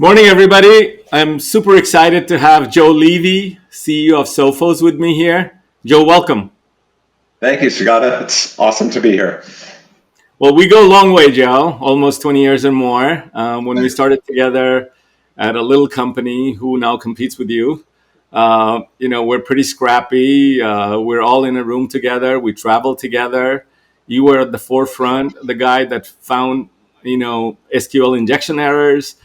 Morning, everybody. I'm super excited to have Joe Levy, CEO of Sophos, with me here. Joe, welcome. Thank you, Sagata. It's awesome to be here. Well, we go a long way, Joe, almost 20 years or more. When we started together at a little company who now competes with you, we're pretty scrappy. We're all in a room together. We travel together. You were at the forefront, the guy that found, SQL injection errors.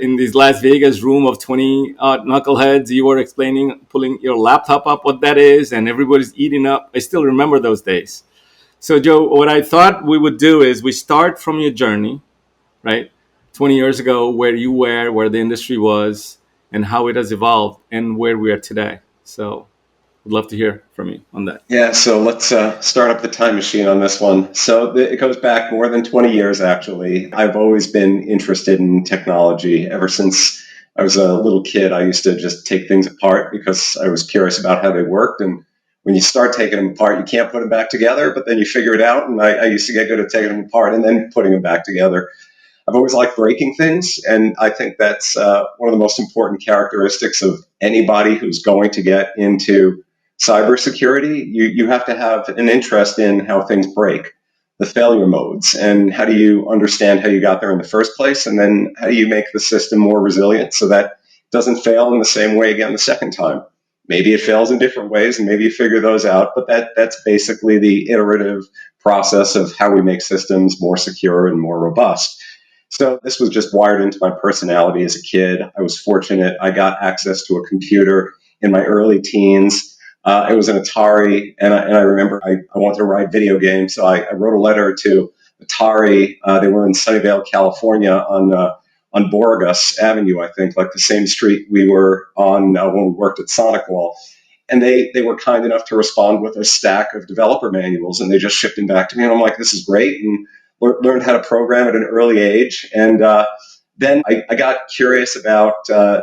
In this Las Vegas room of 20 knuckleheads, you were explaining, pulling your laptop up, what that is, and everybody's eating up. I still remember those days. So, Joe, what I thought we would do is we start from your journey, right? 20 years ago, where you were, where the industry was, and how it has evolved, and where we are today. So, would love to hear from you on that. Yeah, so let's start up the time machine on this one. It goes back more than 20 years, actually. I've always been interested in technology. Ever since I was a little kid, I used to just take things apart because I was curious about how they worked. And when you start taking them apart, you can't put them back together, but then you figure it out. And I used to get good at taking them apart and then putting them back together. I've always liked breaking things, and I think that's one of the most important characteristics of anybody who's going to get into cybersecurity. You have to have an interest in how things break, the failure modes, and how do you understand how you got there in the first place, and then how do you make the system more resilient so that it doesn't fail in the same way again the second time. Maybe it fails in different ways, and maybe you figure those out, but that's basically the iterative process of how we make systems more secure and more robust. So this was just wired into my personality as a kid. I was fortunate. I got access to a computer in my early teens. It was an Atari, and I remember I wanted to write video games, so I wrote a letter to Atari. They were in Sunnyvale, California, on Borgas Avenue, I think, like the same street we were on when we worked at Sonic Wall. And they were kind enough to respond with a stack of developer manuals, and they just shipped them back to me. And I'm like, this is great, and learned how to program at an early age. And then I got curious about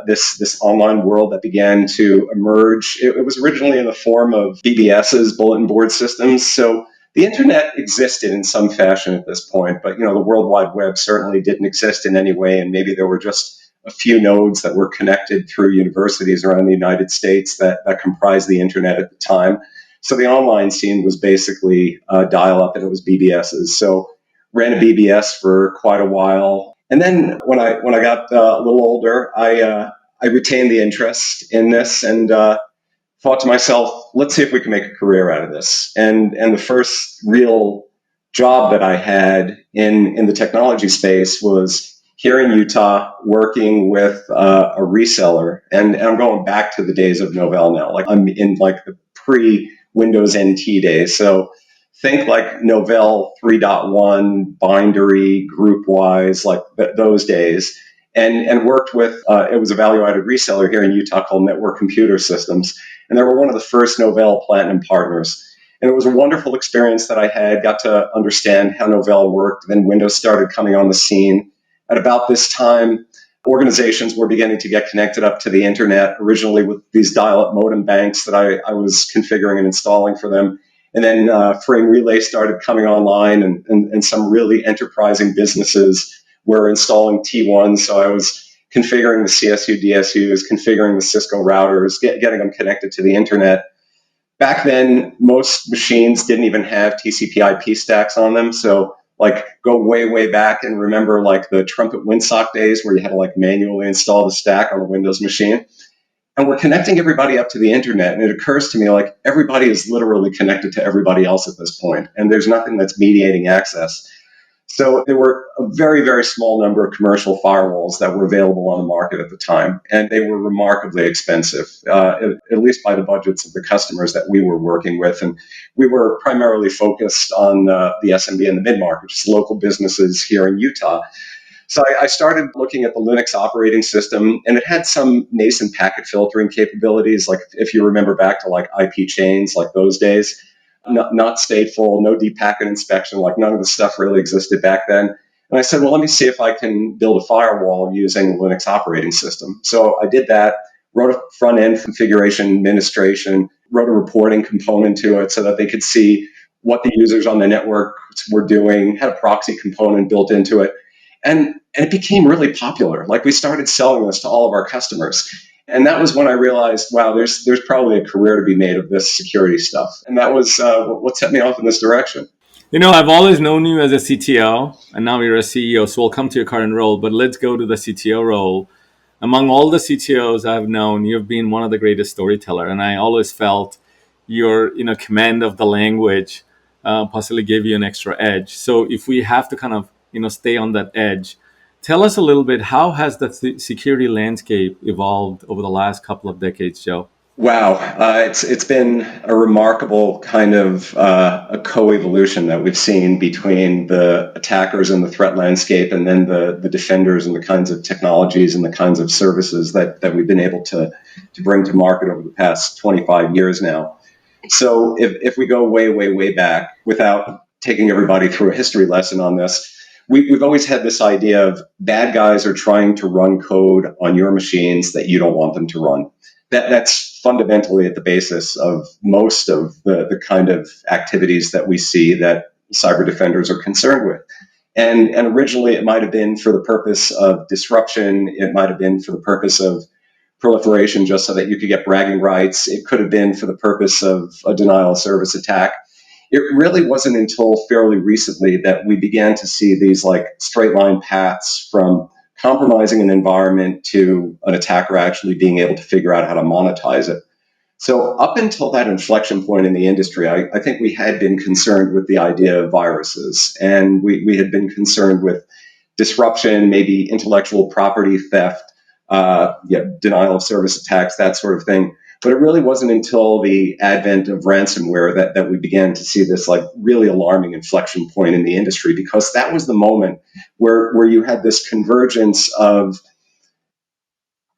this online world that began to emerge. It was originally in the form of BBS's, bulletin board systems. So the internet existed in some fashion at this point, but the World Wide Web certainly didn't exist in any way, and maybe there were just a few nodes that were connected through universities around the United States that comprised the internet at the time. So the online scene was basically dial-up, and it was BBS's. So ran a BBS for quite a while, and then when I got a little older, I retained the interest in this and thought to myself, let's see if we can make a career out of this. And the first real job that I had in the technology space was here in Utah, working with a reseller. And I'm going back to the days of Novell now. Like I'm in like the pre Windows NT days. So think like Novell 3.1, bindery, GroupWise, like those days. And worked with, it was a value-added reseller here in Utah called Network Computer Systems. And they were one of the first Novell Platinum partners. And it was a wonderful experience that I had, got to understand how Novell worked. Then Windows started coming on the scene. At about this time, organizations were beginning to get connected up to the internet, originally with these dial-up modem banks that I was configuring and installing for them. And then Frame Relay started coming online, and some really enterprising businesses were installing T1. So I was configuring the CSU DSUs, configuring the Cisco routers, getting them connected to the internet. Back then, most machines didn't even have TCP IP stacks on them. So like go way back and remember like the Trumpet Windsock days where you had to like manually install the stack on a Windows machine. And we're connecting everybody up to the internet. And it occurs to me like everybody is literally connected to everybody else at this point, and there's nothing that's mediating access. So there were a very small number of commercial firewalls that were available on the market at the time, and they were remarkably expensive, at least by the budgets of the customers that we were working with. And we were primarily focused on the SMB and the mid-market, just local businesses here in Utah. So I started looking at the Linux operating system, and it had some nascent packet filtering capabilities, like if you remember back to like IP chains, like those days. Not stateful, no deep packet inspection, like none of the stuff really existed back then. And I said, well, let me see if I can build a firewall using Linux operating system. So I did that, wrote a front end configuration administration, wrote a reporting component to it so that they could see what the users on the network were doing, had a proxy component built into it. And And it became really popular. Like we started selling this to all of our customers. And that was when I realized, wow, there's probably a career to be made of this security stuff. And that was what set me off in this direction. I've always known you as a CTO, and now you're a CEO. So we'll come to your current role, but let's go to the CTO role. Among all the CTOs I've known, you've been one of the greatest storyteller, and I always felt your command of the language possibly gave you an extra edge. So if we have to kind of stay on that edge, tell us a little bit, how has the security landscape evolved over the last couple of decades, Joe? Wow, it's been a remarkable kind of a co-evolution that we've seen between the attackers and the threat landscape, and then the defenders and the kinds of technologies and the kinds of services that we've been able to bring to market over the past 25 years now. So if we go way back, without taking everybody through a history lesson on this, we've always had this idea of bad guys are trying to run code on your machines that you don't want them to run. That's fundamentally at the basis of most of the kind of activities that we see that cyber defenders are concerned with. And originally it might have been for the purpose of disruption. It might have been for the purpose of proliferation just so that you could get bragging rights. It could have been for the purpose of a denial of service attack. It really wasn't until fairly recently that we began to see these like straight line paths from compromising an environment to an attacker actually being able to figure out how to monetize it. So up until that inflection point in the industry, I think we had been concerned with the idea of viruses, and we had been concerned with disruption, maybe intellectual property theft, denial of service attacks, that sort of thing. But it really wasn't until the advent of ransomware that we began to see this like really alarming inflection point in the industry, because that was the moment where you had this convergence of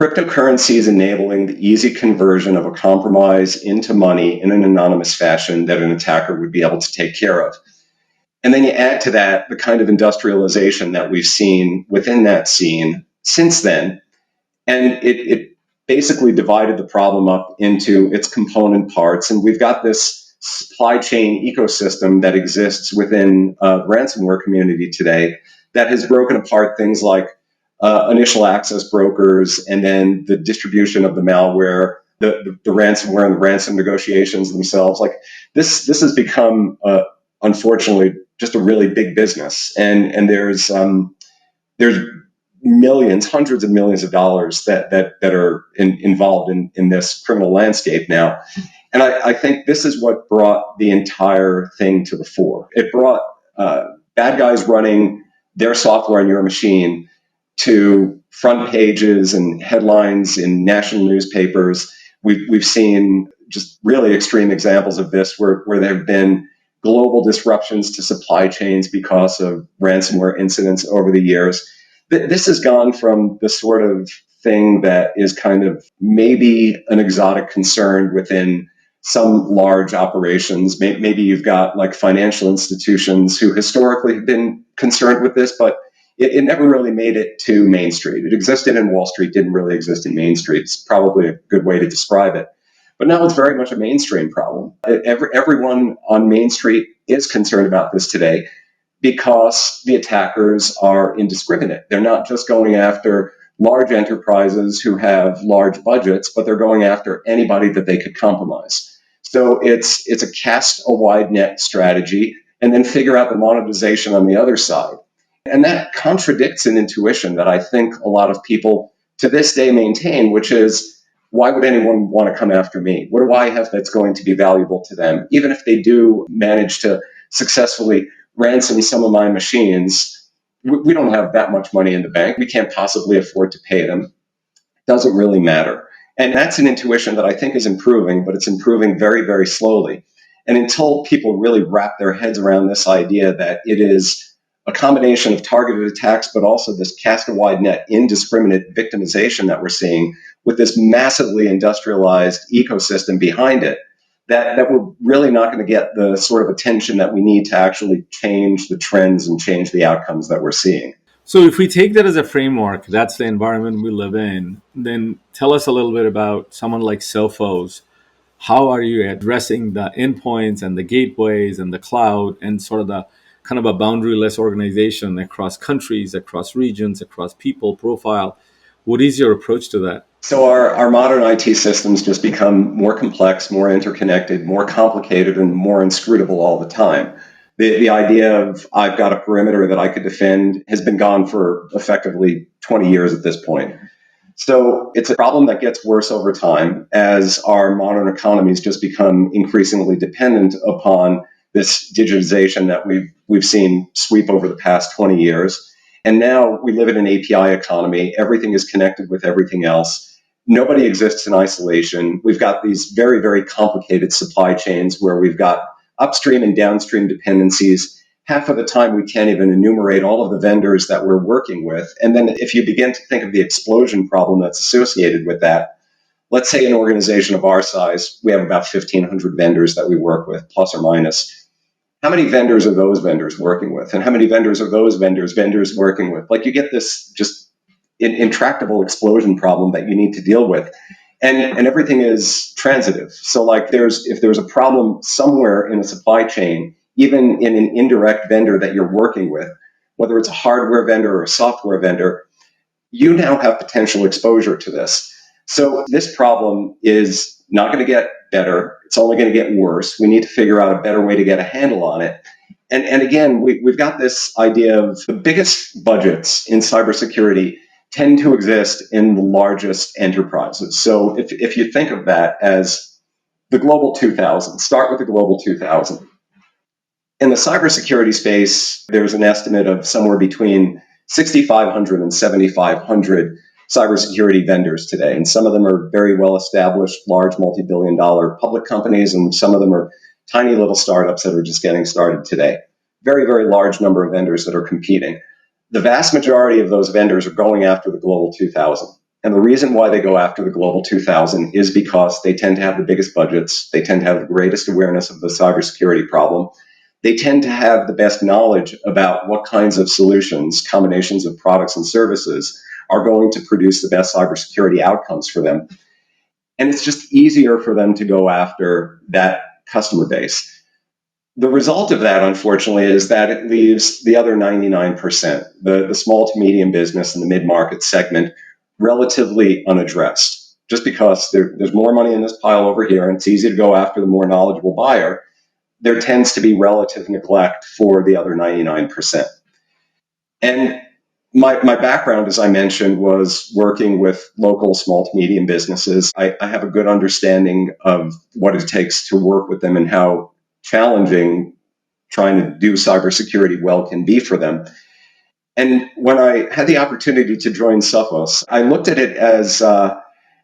cryptocurrencies enabling the easy conversion of a compromise into money in an anonymous fashion that an attacker would be able to take care of. And then you add to that the kind of industrialization that we've seen within that scene since then. And it basically divided the problem up into its component parts. And we've got this supply chain ecosystem that exists within the ransomware community today that has broken apart things like initial access brokers, and then the distribution of the malware, the ransomware and the ransom negotiations themselves. Like this has become, unfortunately, just a really big business. And there's millions, hundreds of millions of dollars that are involved in this criminal landscape now. And I think this is what brought the entire thing to the fore. It brought bad guys running their software on your machine to front pages and headlines in national newspapers. We've seen just really extreme examples of this where there have been global disruptions to supply chains because of ransomware incidents over the years. This has gone from the sort of thing that is kind of maybe an exotic concern within some large operations. Maybe you've got like financial institutions who historically have been concerned with this, but it never really made it to Main Street. It existed in Wall Street, didn't really exist in Main Street. It's probably a good way to describe it. But now it's very much a mainstream problem. Everyone on Main Street is concerned about this today because the attackers are indiscriminate. They're not just going after large enterprises who have large budgets, but they're going after anybody that they could compromise. So it's a cast a wide net strategy and then figure out the monetization on the other side. And that contradicts an intuition that I think a lot of people to this day maintain, which is, why would anyone want to come after me? What do I have that's going to be valuable to them? Even if they do manage to successfully ransom some of my machines, we don't have that much money in the bank. We can't possibly afford to pay them. It doesn't really matter. And that's an intuition that I think is improving, but it's improving very slowly. And until people really wrap their heads around this idea that it is a combination of targeted attacks, but also this cast a wide net, indiscriminate victimization that we're seeing with this massively industrialized ecosystem behind it, that we're really not going to get the sort of attention that we need to actually change the trends and change the outcomes that we're seeing. So if we take that as a framework, that's the environment we live in, then tell us a little bit about someone like Sophos. How are you addressing the endpoints and the gateways and the cloud and sort of the kind of a boundaryless organization across countries, across regions, across people profile. What is your approach to that? So our modern IT systems just become more complex, more interconnected, more complicated, and more inscrutable all the time. The idea of I've got a perimeter that I could defend has been gone for effectively 20 years at this point. So it's a problem that gets worse over time as our modern economies just become increasingly dependent upon this digitization that we've seen sweep over the past 20 years. And now we live in an API economy. Everything is connected with everything else. Nobody exists in isolation. We've got these very, very complicated supply chains where we've got upstream and downstream dependencies. Half of the time, we can't even enumerate all of the vendors that we're working with. And then if you begin to think of the explosion problem that's associated with that, let's say an organization of our size, we have about 1,500 vendors that we work with, plus or minus. How many vendors are those vendors working with? And how many vendors are those vendors working with? Like, you get this just intractable explosion problem that you need to deal with. And everything is transitive. So like if there's a problem somewhere in a supply chain, even in an indirect vendor that you're working with, whether it's a hardware vendor or a software vendor, you now have potential exposure to this. So this problem is not going to get better. It's only going to get worse. We need to figure out a better way to get a handle on it. And again, we've got this idea of the biggest budgets in cybersecurity tend to exist in the largest enterprises. So if you think of that as the Global 2000, start with the Global 2000. In the cybersecurity space, there's an estimate of somewhere between 6,500 and 7,500 cybersecurity vendors today. And some of them are very well established, large multi-billion dollar public companies, and some of them are tiny little startups that are just getting started today. Very, very large number of vendors that are competing. The vast majority of those vendors are going after the Global 2000. And the reason why they go after the Global 2000 is because they tend to have the biggest budgets. They tend to have the greatest awareness of the cybersecurity problem. They tend to have the best knowledge about what kinds of solutions, combinations of products and services are going to produce the best cybersecurity outcomes for them. And it's just easier for them to go after that customer base. The result of that, unfortunately, is that it leaves the other 99%, the small to medium business and the mid-market segment, relatively unaddressed. Just because there's more money in this pile over here and it's easy to go after the more knowledgeable buyer, there tends to be relative neglect for the other 99%. And my background, as I mentioned, was working with local small to medium businesses. I have a good understanding of what it takes to work with them and how challenging trying to do cybersecurity well can be for them. And when I had the opportunity to join Sophos, I looked at it as a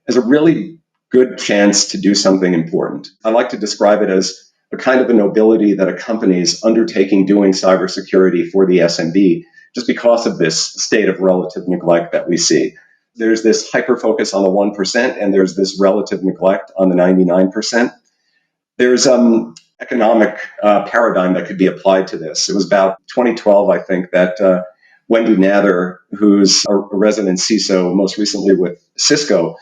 really good chance to do something important. I like to describe it as a kind of a nobility that accompanies undertaking doing cybersecurity for the SMB, just because of this state of relative neglect that we see. There's this hyper focus on the 1%, and there's this relative neglect on the 99%. There's economic paradigm that could be applied to this. It was about 2012, I think, that Wendy Nather, who's a resident CISO, most recently with Cisco,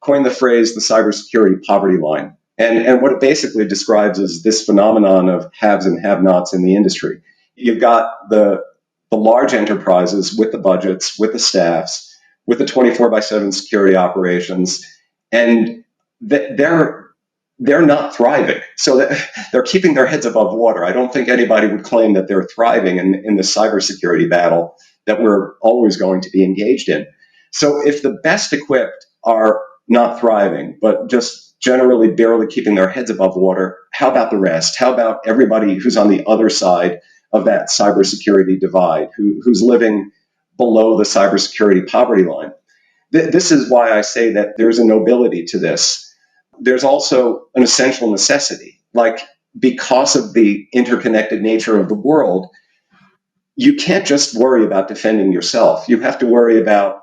coined the phrase the cybersecurity poverty line. And what it basically describes is this phenomenon of haves and have-nots in the industry. You've got the large enterprises with the budgets, with the staffs, with the 24/7 security operations, and they're not thriving. So they're keeping their heads above water. I don't think anybody would claim that they're thriving in the cybersecurity battle that we're always going to be engaged in. So if the best equipped are not thriving, but just generally barely keeping their heads above water, how about the rest? How about everybody who's on the other side of that cybersecurity divide, who's living below the cybersecurity poverty line? This is why I say that there's a nobility to this. There's also an essential necessity. Like, because of the interconnected nature of the world, you can't just worry about defending yourself. You have to worry about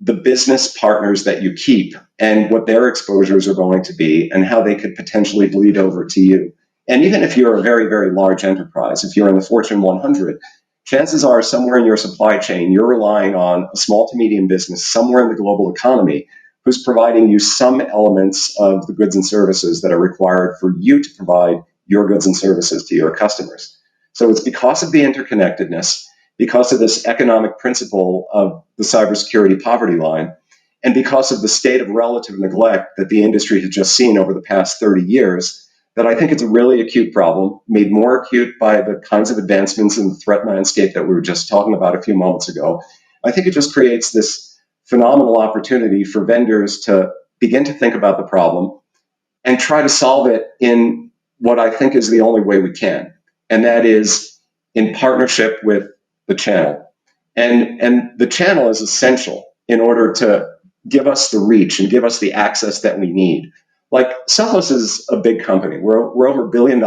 the business partners that you keep and what their exposures are going to be and how they could potentially bleed over to you. And even if you're a very, very large enterprise, if you're in the Fortune 100, chances are somewhere in your supply chain, you're relying on a small to medium business somewhere in the global economy who's providing you some elements of the goods and services that are required for you to provide your goods and services to your customers. So it's because of the interconnectedness, because of this economic principle of the cybersecurity poverty line, and because of the state of relative neglect that the industry has just seen over the past 30 years, that I think it's a really acute problem, made more acute by the kinds of advancements in the threat landscape that we were just talking about a few moments ago. I think it just creates this phenomenal opportunity for vendors to begin to think about the problem and try to solve it in what I think is the only way we can, and that is in partnership with the channel. And the channel is essential in order to give us the reach and give us the access that we need. Like Sophos is a big company. We're over $1 billion.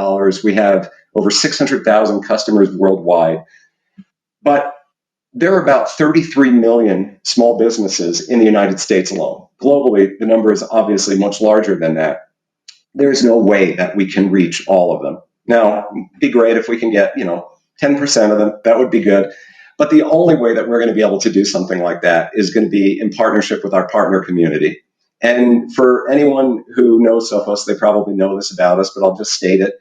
We have over 600,000 customers worldwide. But there are about 33 million small businesses in the United States alone. Globally, the number is obviously much larger than that. There's no way that we can reach all of them. Now, it'd be great if we can get, 10% of them. That would be good. But the only way that we're going to be able to do something like that is going to be in partnership with our partner community. And for anyone who knows Sophos, they probably know this about us, but I'll just state it.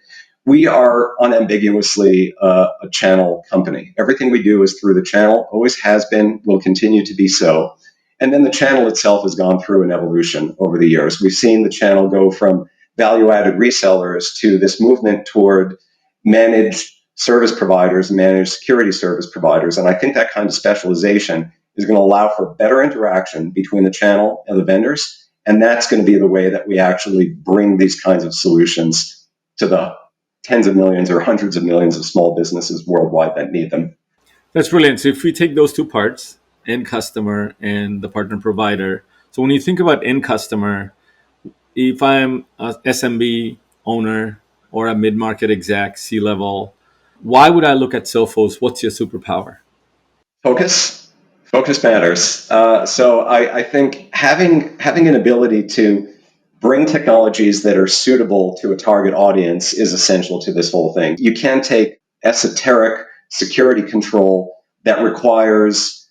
We are unambiguously a channel company. Everything we do is through the channel, always has been, will continue to be so. And then the channel itself has gone through an evolution over the years. We've seen the channel go from value-added resellers to this movement toward managed service providers, managed security service providers. And I think that kind of specialization is going to allow for better interaction between the channel and the vendors. And that's going to be the way that we actually bring these kinds of solutions to the tens of millions or hundreds of millions of small businesses worldwide that need them. That's brilliant. So if we take those two parts, end customer and the partner provider. So when you think about end customer, if I'm a SMB owner or a mid-market exec, C-level, why would I look at Sophos? What's your superpower? Focus. Focus matters. So I think having an ability to bring technologies that are suitable to a target audience is essential to this whole thing. You can't take esoteric security control that requires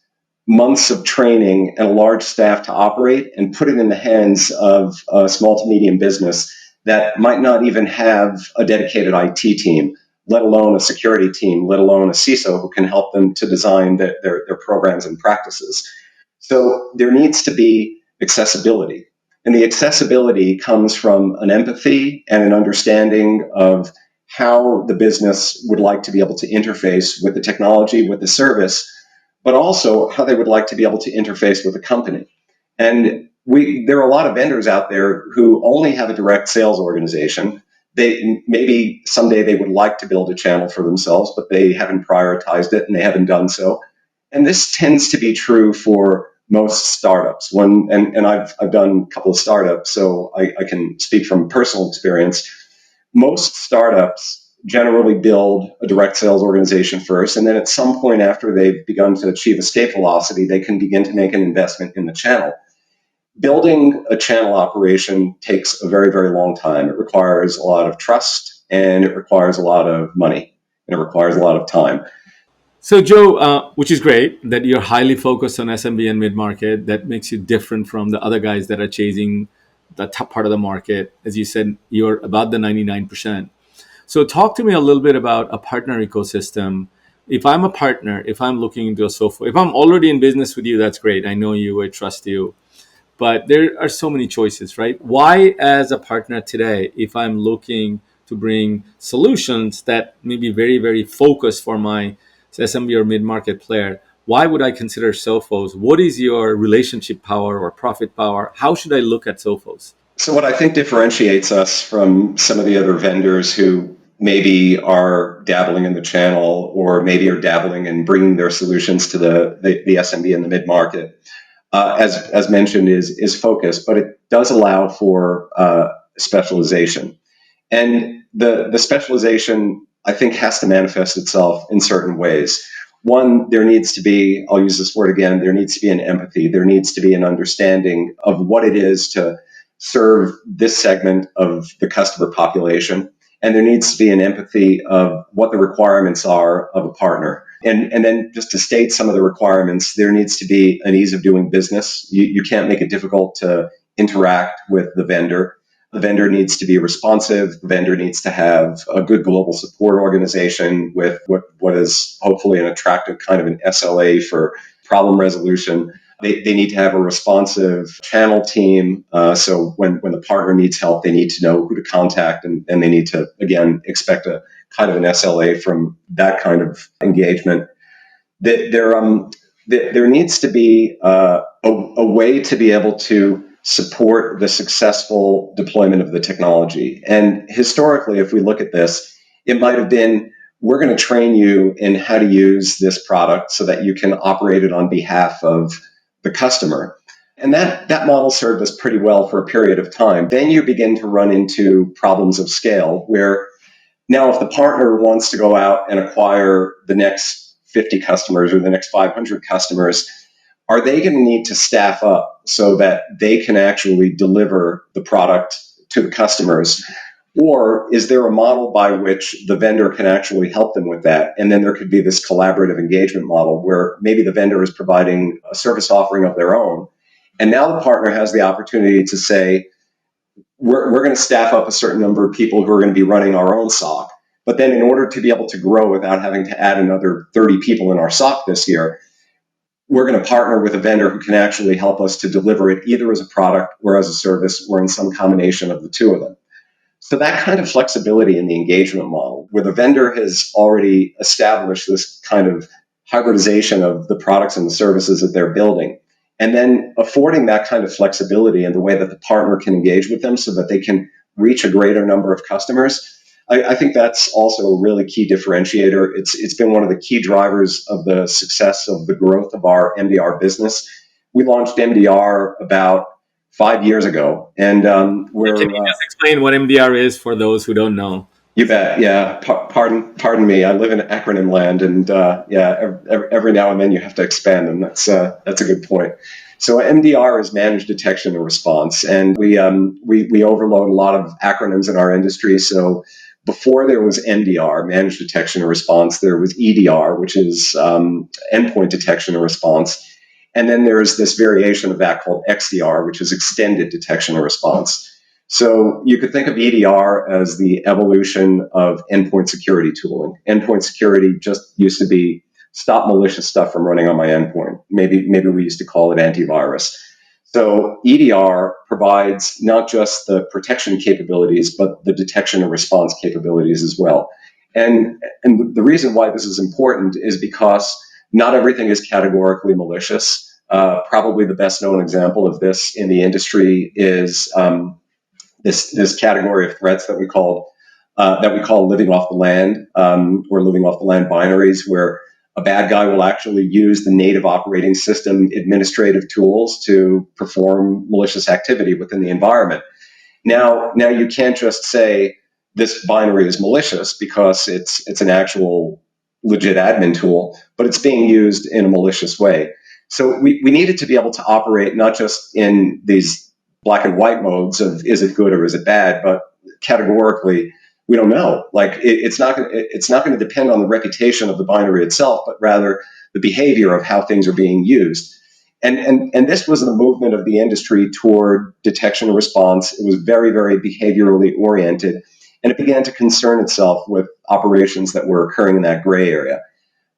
months of training and a large staff to operate and put it in the hands of a small to medium business that might not even have a dedicated IT team, let alone a security team, let alone a CISO who can help them to design their programs and practices. So there needs to be accessibility. And the accessibility comes from an empathy and an understanding of how the business would like to be able to interface with the technology, with the service, but also how they would like to be able to interface with a company. And there are a lot of vendors out there who only have a direct sales organization. Maybe someday they would like to build a channel for themselves, but they haven't prioritized it and they haven't done so. And this tends to be true for most startups. I've done a couple of startups, so I can speak from personal experience. Most startups generally build a direct sales organization first, and then at some point after they've begun to achieve escape velocity, they can begin to make an investment in the channel. Building a channel operation takes a very, very long time. It requires a lot of trust, and it requires a lot of money, and it requires a lot of time. So, Joe, which is great that you're highly focused on SMB and mid market. That makes you different from the other guys that are chasing the top part of the market. As you said, you're about the 99%. So, talk to me a little bit about a partner ecosystem. If I'm a partner, if I'm looking into a Sophos, if I'm already in business with you, that's great. I know you, I trust you. But there are so many choices, right? Why, as a partner today, if I'm looking to bring solutions that may be very, very focused for my SMB or mid-market player, why would I consider Sophos? What is your relationship power or profit power? How should I look at Sophos? So what I think differentiates us from some of the other vendors who maybe are dabbling in the channel or maybe are dabbling in bringing their solutions to the SMB and the mid-market, as mentioned, is focus, but it does allow for specialization. And the specialization, I think, has to manifest itself in certain ways. One, there needs to be, I'll use this word again, there needs to be an empathy. There needs to be an understanding of what it is to serve this segment of the customer population. And there needs to be an empathy of what the requirements are of a partner. And then just to state some of the requirements, there needs to be an ease of doing business. You can't make it difficult to interact with the vendor. The vendor needs to be responsive. The vendor needs to have a good global support organization with what is hopefully an attractive kind of an SLA for problem resolution. They need to have a responsive channel team. So when the partner needs help, they need to know who to contact, and they need to, again, expect a kind of an SLA from that kind of engagement. There needs to be a way to be able to support the successful deployment of the technology. And historically, if we look at this, it might have been, we're going to train you in how to use this product so that you can operate it on behalf of the customer. And that model served us pretty well for a period of time. Then you begin to run into problems of scale where now if the partner wants to go out and acquire the next 50 customers or the next 500 customers, are they going to need to staff up so that they can actually deliver the product to the customers? Or is there a model by which the vendor can actually help them with that? And then there could be this collaborative engagement model where maybe the vendor is providing a service offering of their own. And now the partner has the opportunity to say, we're going to staff up a certain number of people who are going to be running our own SOC. But then in order to be able to grow without having to add another 30 people in our SOC this year, we're going to partner with a vendor who can actually help us to deliver it either as a product or as a service or in some combination of the two of them. So that kind of flexibility in the engagement model, where the vendor has already established this kind of hybridization of the products and the services that they're building, and then affording that kind of flexibility in the way that the partner can engage with them so that they can reach a greater number of customers, I think that's also a really key differentiator. It's been one of the key drivers of the success of the growth of our MDR business. We launched MDR about 5 years ago, and we're. Can you just explain what MDR is for those who don't know? You bet. Yeah. Pardon me. I live in acronym land, and every now and then you have to expand them. That's a good point. So MDR is managed detection and response, and we overload a lot of acronyms in our industry. So before there was MDR, managed detection and response, there was EDR, which is endpoint detection and response. And then there is this variation of that called XDR, which is extended detection and response. So you could think of EDR as the evolution of endpoint security tooling. Endpoint security just used to be stop malicious stuff from running on my endpoint. Maybe we used to call it antivirus. So EDR provides not just the protection capabilities, but the detection and response capabilities as well. And the reason why this is important is because not everything is categorically malicious. Probably the best known example of this in the industry is this category of threats that we call living off the land or living off the land binaries, where a bad guy will actually use the native operating system administrative tools to perform malicious activity within the environment. Now you can't just say this binary is malicious because it's an actual legit admin tool, but it's being used in a malicious way. So we needed to be able to operate not just in these black and white modes of is it good or is it bad, but categorically, we don't know. Like it's not going to depend on the reputation of the binary itself, but rather the behavior of how things are being used. And this was the movement of the industry toward detection and response. It was very, very behaviorally oriented, and it began to concern itself with operations that were occurring in that gray area.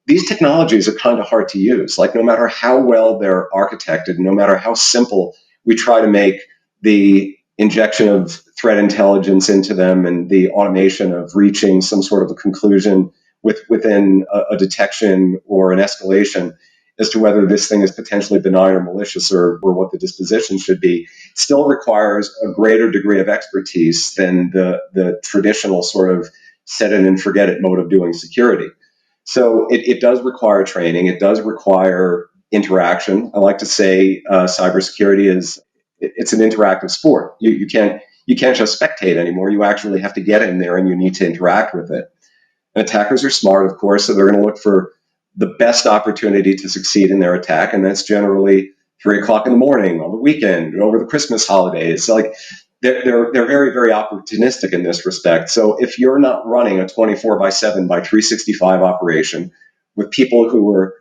These technologies are kind of hard to use. Like no matter how well they're architected, no matter how simple we try to make the injection of threat intelligence into them and the automation of reaching some sort of a conclusion within a detection or an escalation as to whether this thing is potentially benign or malicious or what the disposition should be, still requires a greater degree of expertise than the traditional sort of set it and forget it mode of doing security. So it does require training. It does require interaction. I like to say cybersecurity it's an interactive sport. You can't just spectate anymore. You actually have to get in there and you need to interact with it. And attackers are smart, of course, so they're going to look for the best opportunity to succeed in their attack, and that's generally 3:00 in the morning, on the weekend, over the Christmas holidays. Like they're very, very opportunistic in this respect. So if you're not running a 24/7 by 365 operation with people who are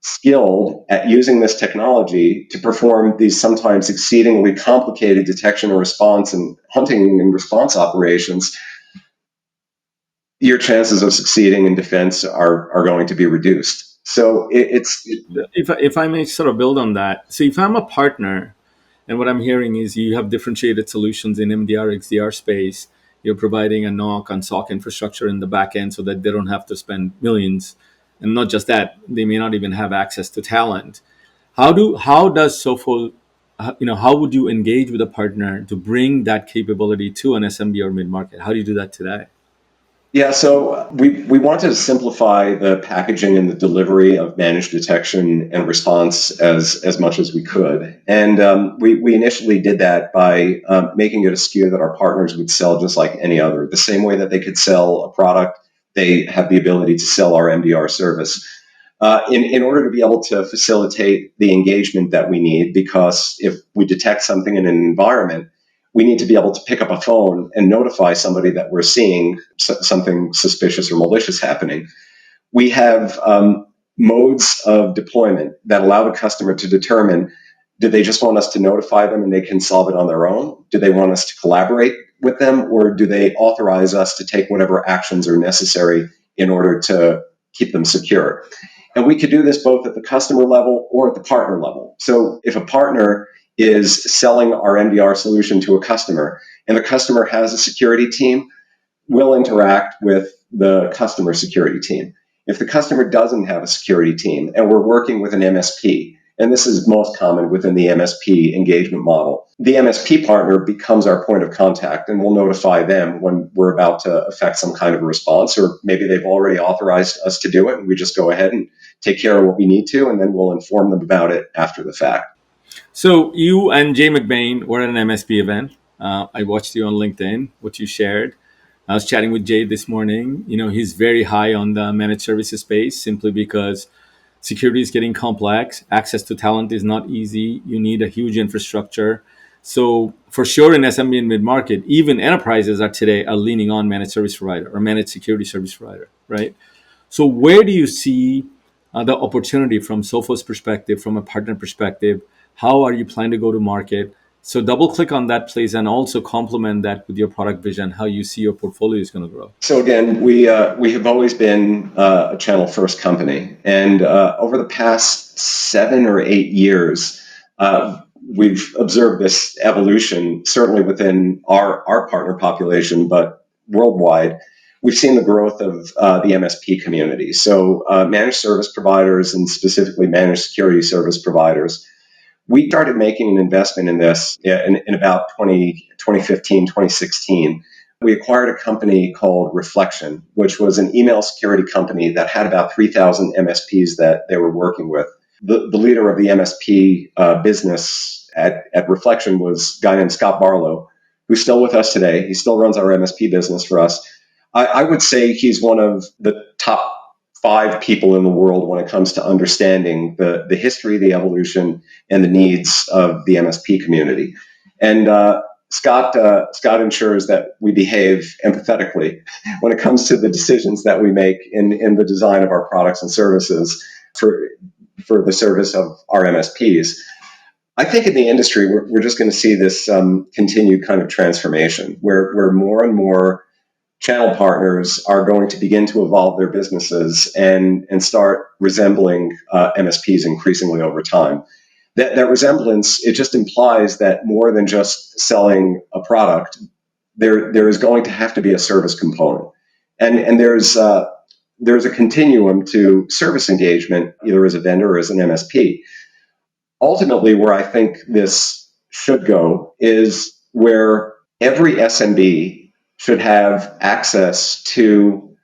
skilled at using this technology to perform these sometimes exceedingly complicated detection and response and hunting and response operations, your chances of succeeding in defense are going to be reduced. So If I may sort of build on that, so if I'm a partner, and what I'm hearing is you have differentiated solutions in MDR, XDR space. You're providing a NOC and SOC infrastructure in the back end so that they don't have to spend millions. And not just that, they may not even have access to talent. How does Sofo, how would you engage with a partner to bring that capability to an SMB or mid market? How do you do that today? Yeah, so we wanted to simplify the packaging and the delivery of managed detection and response as much as we could. And we initially did that by making it a SKU that our partners would sell just like any other. The same way that they could sell a product, they have the ability to sell our MDR service. In order to be able to facilitate the engagement that we need, because if we detect something in an environment, we need to be able to pick up a phone and notify somebody that we're seeing something suspicious or malicious happening. We have modes of deployment that allow the customer to determine, do they just want us to notify them and they can solve it on their own? Do they want us to collaborate with them? Or do they authorize us to take whatever actions are necessary in order to keep them secure? And we could do this both at the customer level or at the partner level. So if a partner is selling our MDR solution to a customer and the customer has a security team, we'll interact with the customer security team. If the customer doesn't have a security team and we're working with an MSP, and this is most common within the MSP engagement model, the MSP partner becomes our point of contact and we'll notify them when we're about to effect some kind of a response, or maybe they've already authorized us to do it and we just go ahead and take care of what we need to, and then we'll inform them about it after the fact. So you and Jay McBain were at an MSP event. I watched you on LinkedIn, what you shared. I was chatting with Jay this morning. He's very high on the managed services space simply because security is getting complex. Access to talent is not easy. You need a huge infrastructure. So for sure in SMB and mid-market, even enterprises are leaning on managed service provider or managed security service provider, right? So where do you see the opportunity from Sofo's perspective, from a partner perspective? How are you planning to go to market? So double click on that, please, and also complement that with your product vision, how you see your portfolio is going to grow. So again, we have always been a channel first company, and over the past 7 or 8 years, we've observed this evolution, certainly within our partner population, but worldwide. We've seen the growth of the MSP community. So managed service providers and specifically managed security service providers. We started making an investment in this in about 2015, 2016. We acquired a company called Reflection, which was an email security company that had about 3,000 MSPs that they were working with. The leader of the MSP business at Reflection was a guy named Scott Barlow, who's still with us today. He still runs our MSP business for us. I would say he's one of the top 5 people in the world when it comes to understanding the history, the evolution, and the needs of the MSP community. And Scott ensures that we behave empathetically when it comes to the decisions that we make in the design of our products and services for the service of our MSPs. I think in the industry, we're just going to see this continued kind of transformation where more and more channel partners are going to begin to evolve their businesses and start resembling MSPs increasingly over time. That resemblance, it just implies that more than just selling a product, there is going to have to be a service component. And there's a continuum to service engagement, either as a vendor or as an MSP. Ultimately, where I think this should go is where every SMB should have access to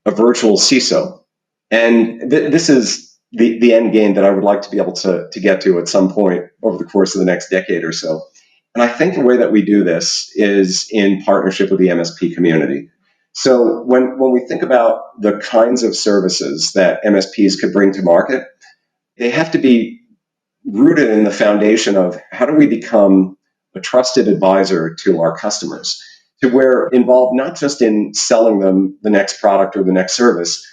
a virtual CISO. And this is the end game that I would like to be able to get to at some point over the course of the next decade or so. And I think the way that we do this is in partnership with the MSP community. So when we think about the kinds of services that MSPs could bring to market, they have to be rooted in the foundation of how do we become a trusted advisor to our customers, to where involved not just in selling them the next product or the next service,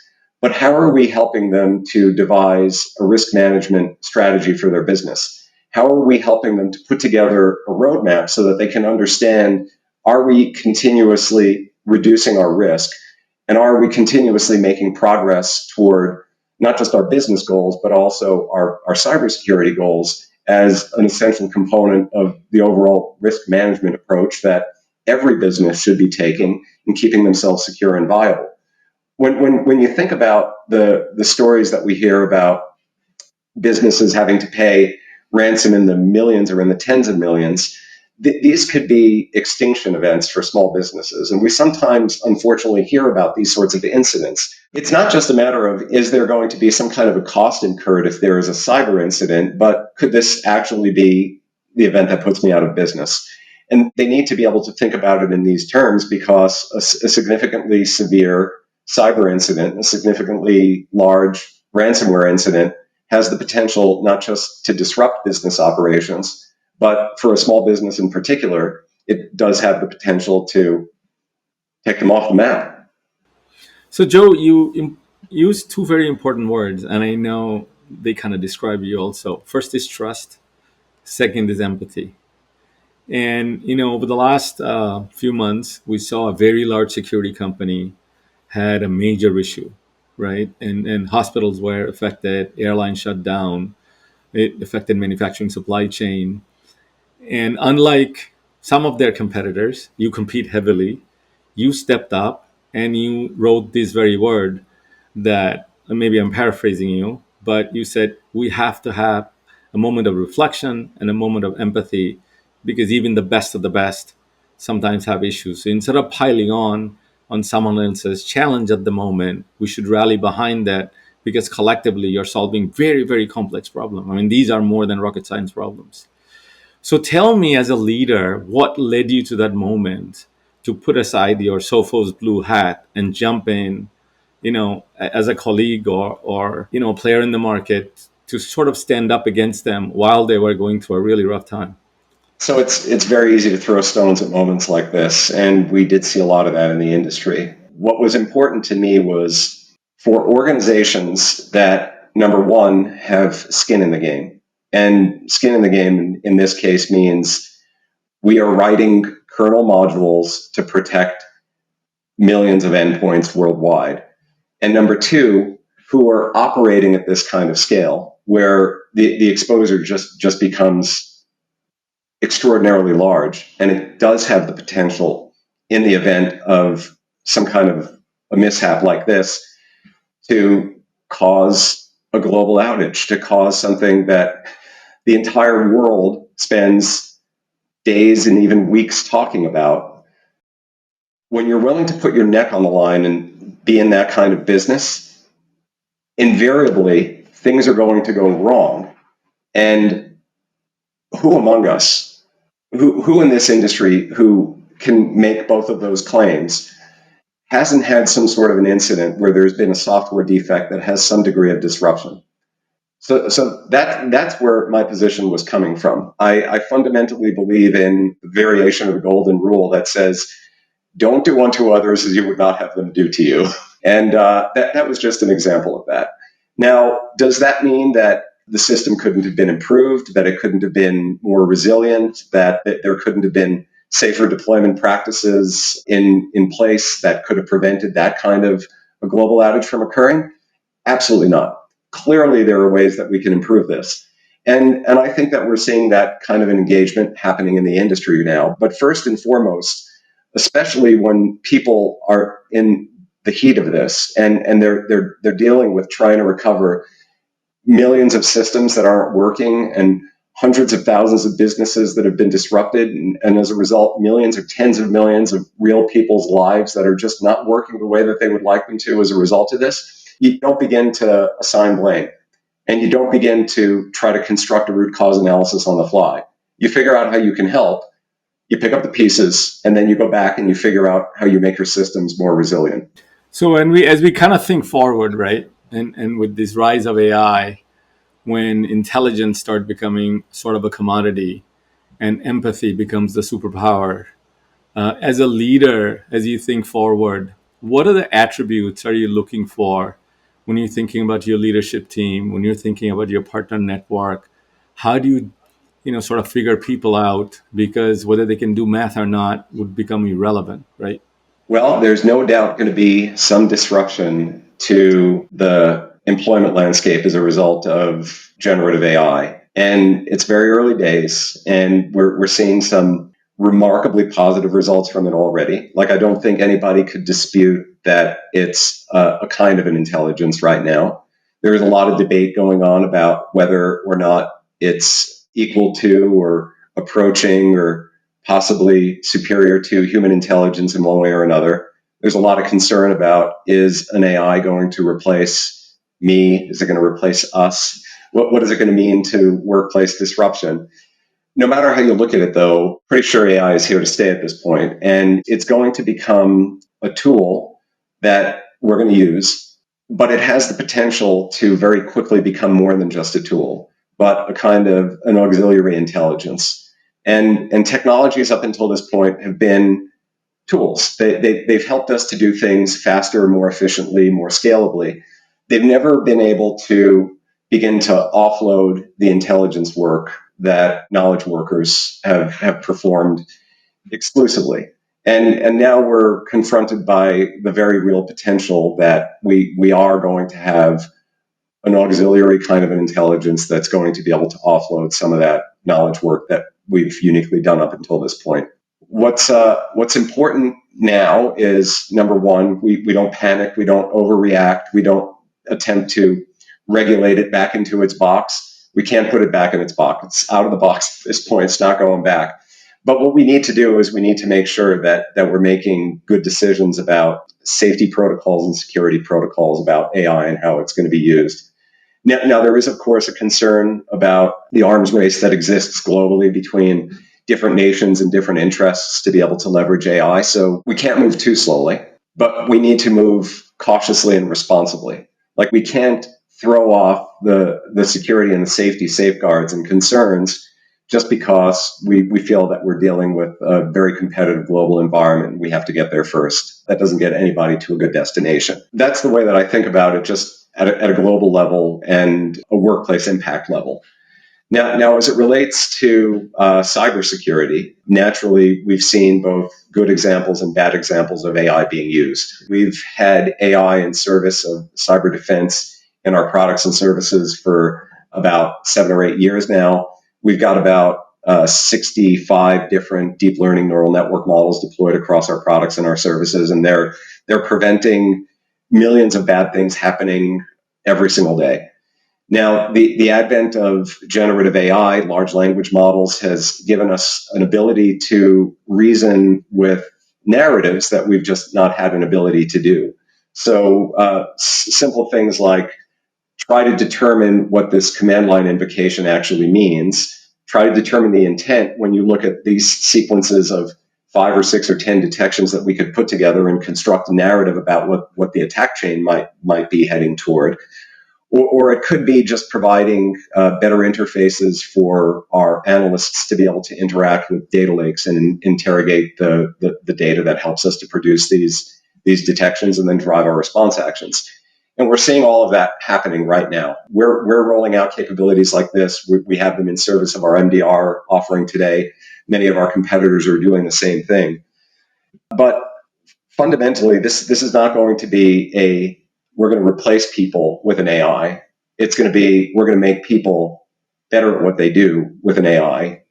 but how are we helping them to devise a risk management strategy for their business? How are we helping them to put together a roadmap so that they can understand, are we continuously reducing our risk? And are we continuously making progress toward not just our business goals, but also our cybersecurity goals as an essential component of the overall risk management approach that every business should be taking in keeping themselves secure and viable? When you think about the stories that we hear about businesses having to pay ransom in the millions or in the tens of millions, these could be extinction events for small businesses. And we sometimes, unfortunately, hear about these sorts of incidents. It's not just a matter of, is there going to be some kind of a cost incurred if there is a cyber incident, but could this actually be the event that puts me out of business? And they need to be able to think about it in these terms, because a significantly severe cyber incident, a significantly large ransomware incident, has the potential not just to disrupt business operations, but for a small business in particular, it does have the potential to take them off the map. So, Joe, you used two very important words, and I know they kind of describe you also. First is trust, second is empathy. And, over the last few months, we saw a very large security company had a major issue, right? And hospitals were affected, airlines shut down, it affected manufacturing supply chain. And unlike some of their competitors, you compete heavily. You stepped up and you wrote this very word that, maybe I'm paraphrasing you, but you said we have to have a moment of reflection and a moment of empathy, because even the best of the best sometimes have issues. So instead of piling on someone else's challenge at the moment, we should rally behind that, because collectively you're solving very, very complex problem. I mean, these are more than rocket science problems. So tell me, as a leader, what led you to that moment to put aside your Sophos blue hat and jump in, as a colleague or a player in the market, to sort of stand up against them while they were going through a really rough time? So it's very easy to throw stones at moments like this, and we did see a lot of that in the industry. What was important to me was for organizations that, number one, have skin in the game. And skin in the game in this case means we are writing kernel modules to protect millions of endpoints worldwide. And number two, who are operating at this kind of scale, where the exposure just becomes extraordinarily large, and it does have the potential, in the event of some kind of a mishap like this, to cause a global outage, to cause something that the entire world spends days and even weeks talking about. When you're willing to put your neck on the line and be in that kind of business, invariably things are going to go wrong. And who among us, who in this industry who can make both of those claims, hasn't had some sort of an incident where there's been a software defect that has some degree of disruption? So that's where my position was coming from. I fundamentally believe in the variation of the golden rule that says, don't do unto others as you would not have them do to you. And that was just an example of that. Now, does that mean that the system couldn't have been improved, that it couldn't have been more resilient, that there couldn't have been safer deployment practices in place that could have prevented that kind of a global outage from occurring? Absolutely not. Clearly, there are ways that we can improve this. And I think that we're seeing that kind of engagement happening in the industry now. But first and foremost, especially when people are in the heat of this and they're dealing with trying to recover millions of systems that aren't working and hundreds of thousands of businesses that have been disrupted, and as a result, millions or tens of millions of real people's lives that are just not working the way that they would like them to as a result of this. You don't begin to assign blame, and you don't begin to try to construct a root cause analysis on the fly. You figure out how you can help, you pick up the pieces, and then you go back and you figure out how you make your systems more resilient. So as we kind of think forward, right, and with this rise of AI, when intelligence starts becoming sort of a commodity and empathy becomes the superpower, as a leader, as you think forward, what are the attributes are you looking for when you're thinking about your leadership team, when you're thinking about your partner network, how do you, sort of figure people out? Because whether they can do math or not would become irrelevant, right? Well, there's no doubt going to be some disruption to the employment landscape as a result of generative AI. And it's very early days, and we're seeing some remarkably positive results from it already. Like, I don't think anybody could dispute that it's a kind of an intelligence right now. There's a lot of debate going on about whether or not it's equal to or approaching or possibly superior to human intelligence in one way or another. There's a lot of concern about, is an AI going to replace me? Is it going to replace us? What is it going to mean to workplace disruption? No matter how you look at it, though, pretty sure AI is here to stay at this point, and it's going to become a tool that we're going to use, but it has the potential to very quickly become more than just a tool, but a kind of an auxiliary intelligence. And technologies up until this point have been tools. They've helped us to do things faster, more efficiently, more scalably. They've never been able to begin to offload the intelligence work that knowledge workers have performed exclusively. And now we're confronted by the very real potential that we are going to have an auxiliary kind of an intelligence that's going to be able to offload some of that knowledge work that we've uniquely done up until this point. What's important now is, number one, we don't panic, we don't overreact, we don't attempt to regulate it back into its box. We can't put it back in its box. It's out of the box at this point. It's not going back. But what we need to do is we need to make sure that we're making good decisions about safety protocols and security protocols about AI and how it's going to be used. Now, there is, of course, a concern about the arms race that exists globally between different nations and different interests to be able to leverage AI. So we can't move too slowly, but we need to move cautiously and responsibly. Like, we can't throw off the security and the safety safeguards and concerns just because we feel that we're dealing with a very competitive global environment. We have to get there first. That doesn't get anybody to a good destination. That's the way that I think about it, just at a global level and a workplace impact level. Now, as it relates to cybersecurity, naturally, we've seen both good examples and bad examples of AI being used. We've had AI in service of cyber defense in our products and services for about 7 or 8 years now. We've got about 65 different deep learning neural network models deployed across our products and our services, and they're preventing millions of bad things happening every single day. Now, the advent of generative AI, large language models, has given us an ability to reason with narratives that we've just not had an ability to do. So simple things like try to determine what this command line invocation actually means, try to determine the intent when you look at these sequences of 5 or 6 or 10 detections that we could put together and construct a narrative about what the attack chain might be heading toward. Or it could be just providing better interfaces for our analysts to be able to interact with data lakes and interrogate the data that helps us to produce these detections and then drive our response actions. And we're seeing all of that happening right now. We're rolling out capabilities like this. We have them in service of our MDR offering today. Many of our competitors are doing the same thing. But fundamentally, this is not going to be we're going to replace people with an AI. It's going to be, we're going to make people better at what they do with an AI,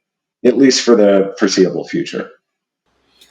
at least for the foreseeable future.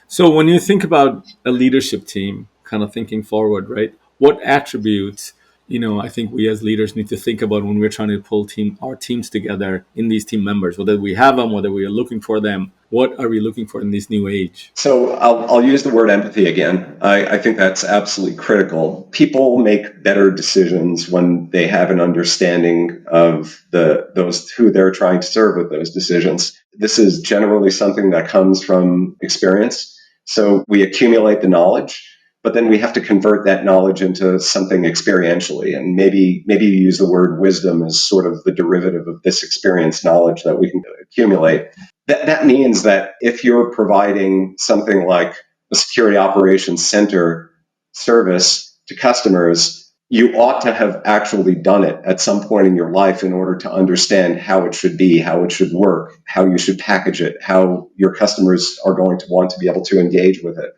So when you think about a leadership team, kind of thinking forward, right? What attributes, I think we as leaders need to think about when we're trying to pull our teams together in these team members, whether we have them, whether we are looking for them. What are we looking for in this new age? So I'll use the word empathy again. I think that's absolutely critical. People make better decisions when they have an understanding of those who they're trying to serve with those decisions. This is generally something that comes from experience. So we accumulate the knowledge, but then we have to convert that knowledge into something experientially. And maybe you use the word wisdom as sort of the derivative of this experience knowledge that we can accumulate. That means that if you're providing something like a security operations center service to customers, you ought to have actually done it at some point in your life in order to understand how it should be, how it should work, how you should package it, how your customers are going to want to be able to engage with it.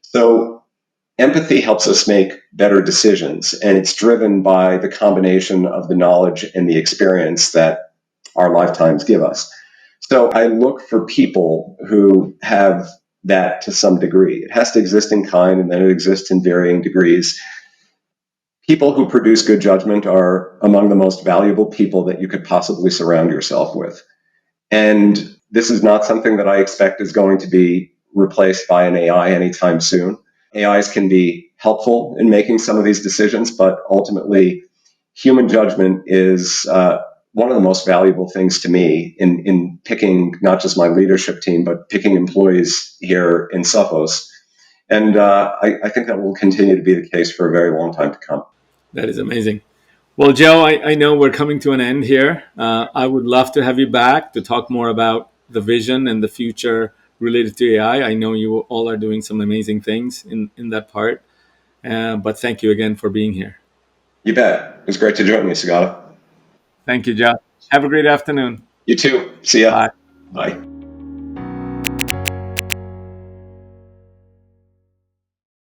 So empathy helps us make better decisions, and it's driven by the combination of the knowledge and the experience that our lifetimes give us. So I look for people who have that to some degree. It has to exist in kind, and then it exists in varying degrees. People who produce good judgment are among the most valuable people that you could possibly surround yourself with. And this is not something that I expect is going to be replaced by an AI anytime soon. AIs can be helpful in making some of these decisions, but ultimately, human judgment is one of the most valuable things to me in picking not just my leadership team, but picking employees here in Sophos. And I think that will continue to be the case for a very long time to come. That is amazing. Well, Joe, I know we're coming to an end here. I would love to have you back to talk more about the vision and the future related to AI. I know you all are doing some amazing things in that part. But thank you again for being here. You bet. It was great to join you, Sagata. Thank you, Joe. Have a great afternoon. You too. See ya. Bye. Bye.